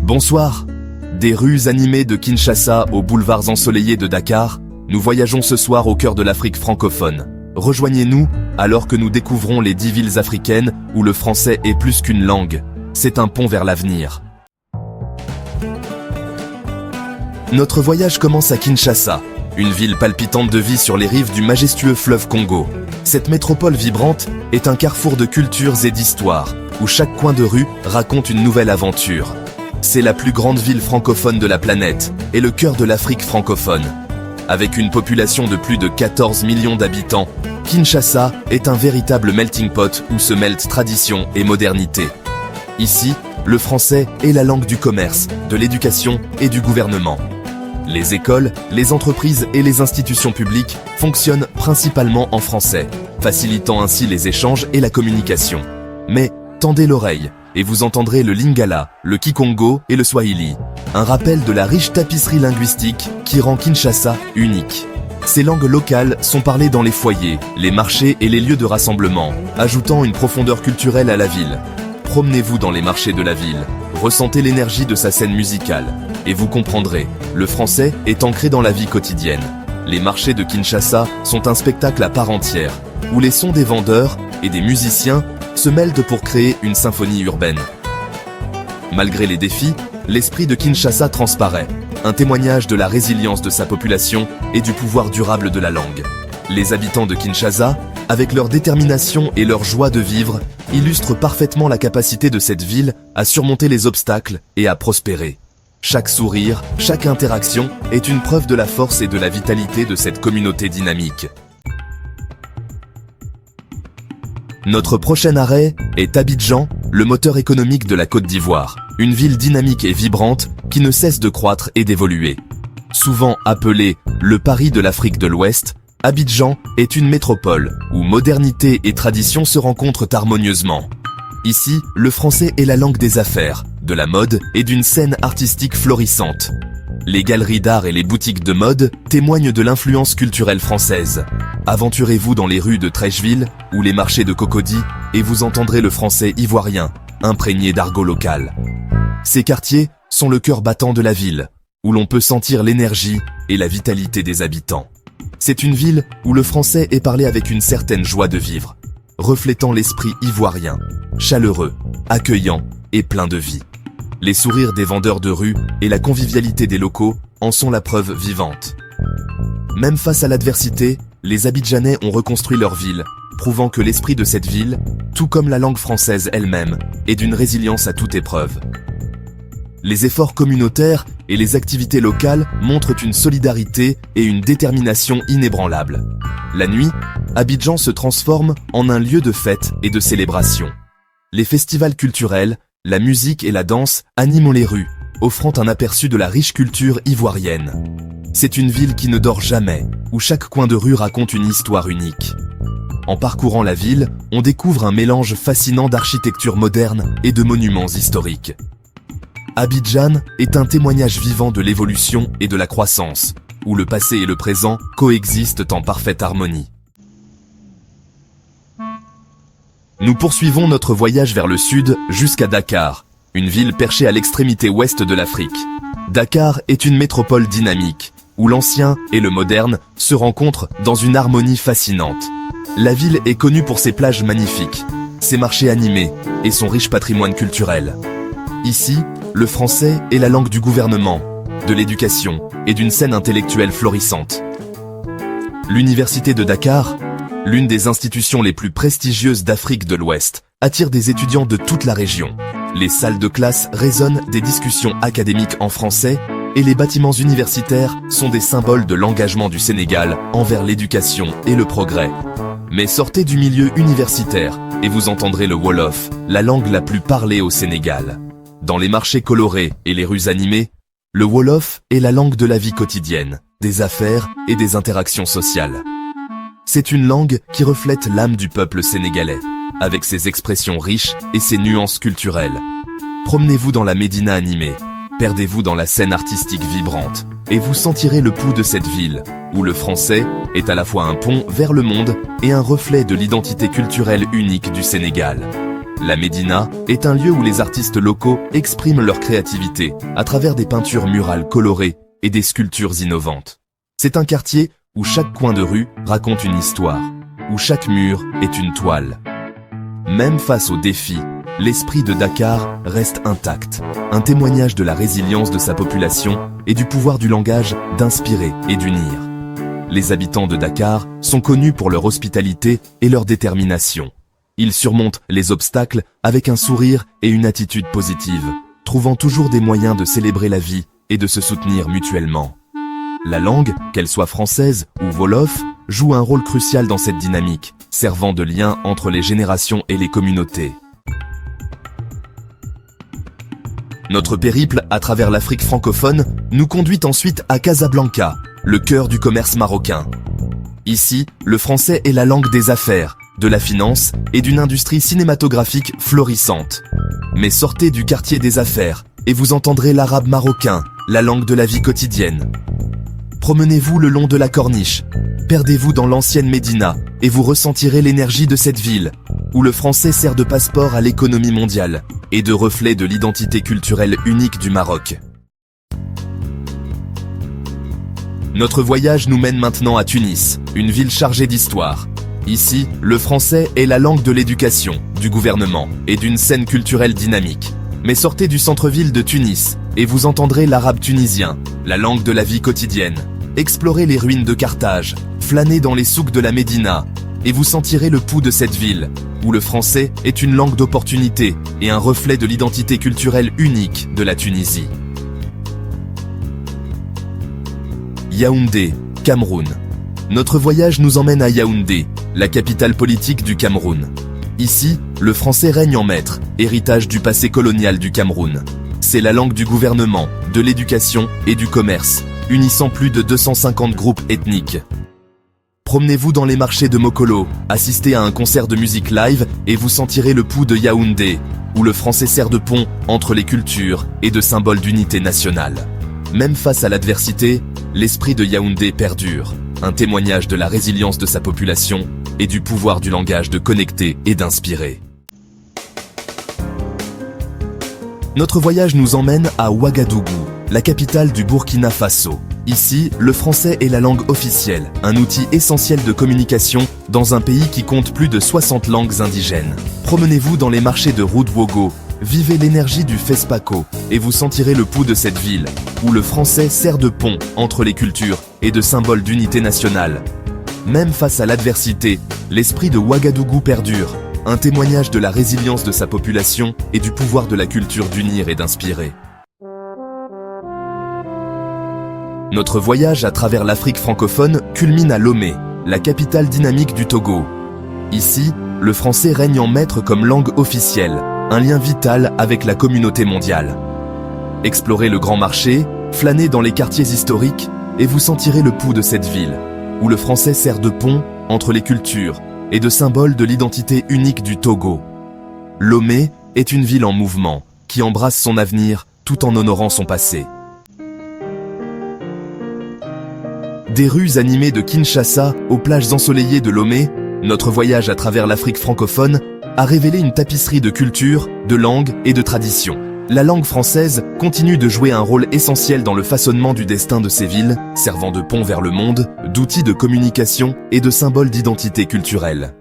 Bonsoir. Des rues animées de Kinshasa aux boulevards ensoleillés de Dakar, nous voyageons ce soir au cœur de l'Afrique francophone. Rejoignez-nous alors que nous découvrons les 10 villes africaines où le français est plus qu'une langue. C'est un pont vers l'avenir. Notre voyage commence à Kinshasa, une ville palpitante de vie sur les rives du majestueux fleuve Congo. Cette métropole vibrante est un carrefour de cultures et d'histoires, où chaque coin de rue raconte une nouvelle aventure. C'est la plus grande ville francophone de la planète et le cœur de l'Afrique francophone. Avec une population de plus de 14 millions d'habitants, Kinshasa est un véritable melting pot où se mêlent tradition et modernité. Ici, le français est la langue du commerce, de l'éducation et du gouvernement. Les écoles, les entreprises et les institutions publiques fonctionnent principalement en français, facilitant ainsi les échanges et la communication. Mais tendez l'oreille et vous entendrez le lingala, le kikongo et le swahili. Un rappel de la riche tapisserie linguistique qui rend Kinshasa unique. Ces langues locales sont parlées dans les foyers, les marchés et les lieux de rassemblement, ajoutant une profondeur culturelle à la ville. Promenez-vous dans les marchés de la ville, ressentez l'énergie de sa scène musicale, et vous comprendrez, le français est ancré dans la vie quotidienne. Les marchés de Kinshasa sont un spectacle à part entière, où les sons des vendeurs et des musiciens se mêlent pour créer une symphonie urbaine. Malgré les défis, l'esprit de Kinshasa transparaît, un témoignage de la résilience de sa population et du pouvoir durable de la langue. Les habitants de Kinshasa, avec leur détermination et leur joie de vivre, illustrent parfaitement la capacité de cette ville à surmonter les obstacles et à prospérer. Chaque sourire, chaque interaction est une preuve de la force et de la vitalité de cette communauté dynamique. Notre prochain arrêt est Abidjan, le moteur économique de la Côte d'Ivoire, une ville dynamique et vibrante qui ne cesse de croître et d'évoluer. Souvent appelée le Paris de l'Afrique de l'Ouest, Abidjan est une métropole où modernité et tradition se rencontrent harmonieusement. Ici, le français est la langue des affaires, de la mode et d'une scène artistique florissante. Les galeries d'art et les boutiques de mode témoignent de l'influence culturelle française. Aventurez-vous dans les rues de Treichville ou les marchés de Cocody et vous entendrez le français ivoirien, imprégné d'argot local. Ces quartiers sont le cœur battant de la ville, où l'on peut sentir l'énergie et la vitalité des habitants. C'est une ville où le français est parlé avec une certaine joie de vivre, reflétant l'esprit ivoirien, chaleureux, accueillant et plein de vie. Les sourires des vendeurs de rue et la convivialité des locaux en sont la preuve vivante. Même face à l'adversité, les Abidjanais ont reconstruit leur ville, prouvant que l'esprit de cette ville, tout comme la langue française elle-même, est d'une résilience à toute épreuve. Les efforts communautaires et les activités locales montrent une solidarité et une détermination inébranlables. La nuit, Abidjan se transforme en un lieu de fête et de célébration. Les festivals culturels, la musique et la danse animent les rues, offrant un aperçu de la riche culture ivoirienne. C'est une ville qui ne dort jamais, où chaque coin de rue raconte une histoire unique. En parcourant la ville, on découvre un mélange fascinant d'architecture moderne et de monuments historiques. Abidjan est un témoignage vivant de l'évolution et de la croissance, où le passé et le présent coexistent en parfaite harmonie. Nous poursuivons notre voyage vers le sud jusqu'à Dakar, une ville perchée à l'extrémité ouest de l'Afrique. Dakar est une métropole dynamique, où l'ancien et le moderne se rencontrent dans une harmonie fascinante. La ville est connue pour ses plages magnifiques, ses marchés animés et son riche patrimoine culturel. Ici, le français est la langue du gouvernement, de l'éducation et d'une scène intellectuelle florissante. L'université de Dakar, l'une des institutions les plus prestigieuses d'Afrique de l'Ouest, attire des étudiants de toute la région. Les salles de classe résonnent des discussions académiques en français et les bâtiments universitaires sont des symboles de l'engagement du Sénégal envers l'éducation et le progrès. Mais sortez du milieu universitaire et vous entendrez le Wolof, la langue la plus parlée au Sénégal. Dans les marchés colorés et les rues animées, le Wolof est la langue de la vie quotidienne, des affaires et des interactions sociales. C'est une langue qui reflète l'âme du peuple sénégalais, avec ses expressions riches et ses nuances culturelles. Promenez-vous dans la Médina animée, perdez-vous dans la scène artistique vibrante, et vous sentirez le pouls de cette ville, où le français est à la fois un pont vers le monde et un reflet de l'identité culturelle unique du Sénégal. La Médina est un lieu où les artistes locaux expriment leur créativité à travers des peintures murales colorées et des sculptures innovantes. C'est un quartier où chaque coin de rue raconte une histoire, où chaque mur est une toile. Même face aux défis, l'esprit de Dakar reste intact, un témoignage de la résilience de sa population et du pouvoir du langage d'inspirer et d'unir. Les habitants de Dakar sont connus pour leur hospitalité et leur détermination. Ils surmontent les obstacles avec un sourire et une attitude positive, trouvant toujours des moyens de célébrer la vie et de se soutenir mutuellement. La langue, qu'elle soit française ou wolof, joue un rôle crucial dans cette dynamique, servant de lien entre les générations et les communautés. Notre périple à travers l'Afrique francophone nous conduit ensuite à Casablanca, le cœur du commerce marocain. Ici, le français est la langue des affaires, de la finance et d'une industrie cinématographique florissante. Mais sortez du quartier des affaires et vous entendrez l'arabe marocain, la langue de la vie quotidienne. Promenez-vous le long de la corniche, perdez-vous dans l'ancienne Médina et vous ressentirez l'énergie de cette ville, où le français sert de passeport à l'économie mondiale et de reflet de l'identité culturelle unique du Maroc. Notre voyage nous mène maintenant à Tunis, une ville chargée d'histoire. Ici, le français est la langue de l'éducation, du gouvernement et d'une scène culturelle dynamique. Mais sortez du centre-ville de Tunis et vous entendrez l'arabe tunisien, la langue de la vie quotidienne. Explorez les ruines de Carthage, flânez dans les souks de la Médina et vous sentirez le pouls de cette ville, où le français est une langue d'opportunité et un reflet de l'identité culturelle unique de la Tunisie. Yaoundé, Cameroun. Notre voyage nous emmène à Yaoundé, la capitale politique du Cameroun. Ici, le français règne en maître, héritage du passé colonial du Cameroun. C'est la langue du gouvernement, de l'éducation et du commerce, unissant plus de 250 groupes ethniques. Promenez-vous dans les marchés de Mokolo, assistez à un concert de musique live et vous sentirez le pouls de Yaoundé, où le français sert de pont entre les cultures et de symbole d'unité nationale. Même face à l'adversité, l'esprit de Yaoundé perdure, un témoignage de la résilience de sa population et du pouvoir du langage de connecter et d'inspirer. Notre voyage nous emmène à Ouagadougou, la capitale du Burkina Faso. Ici, le français est la langue officielle, un outil essentiel de communication dans un pays qui compte plus de 60 langues indigènes. Promenez-vous dans les marchés de Roudwogo, vivez l'énergie du FESPACO et vous sentirez le pouls de cette ville, où le français sert de pont entre les cultures et de symbole d'unité nationale. Même face à l'adversité, l'esprit de Ouagadougou perdure, un témoignage de la résilience de sa population et du pouvoir de la culture d'unir et d'inspirer. Notre voyage à travers l'Afrique francophone culmine à Lomé, la capitale dynamique du Togo. Ici, le français règne en maître comme langue officielle, un lien vital avec la communauté mondiale. Explorez le grand marché, flânez dans les quartiers historiques et vous sentirez le pouls de cette ville, où le français sert de pont entre les cultures et de symbole de l'identité unique du Togo. Lomé est une ville en mouvement, qui embrasse son avenir tout en honorant son passé. Des rues animées de Kinshasa aux plages ensoleillées de Lomé, notre voyage à travers l'Afrique francophone a révélé une tapisserie de culture, de langue et de tradition. La langue française continue de jouer un rôle essentiel dans le façonnement du destin de ces villes, servant de pont vers le monde, d'outil de communication et de symbole d'identité culturelle.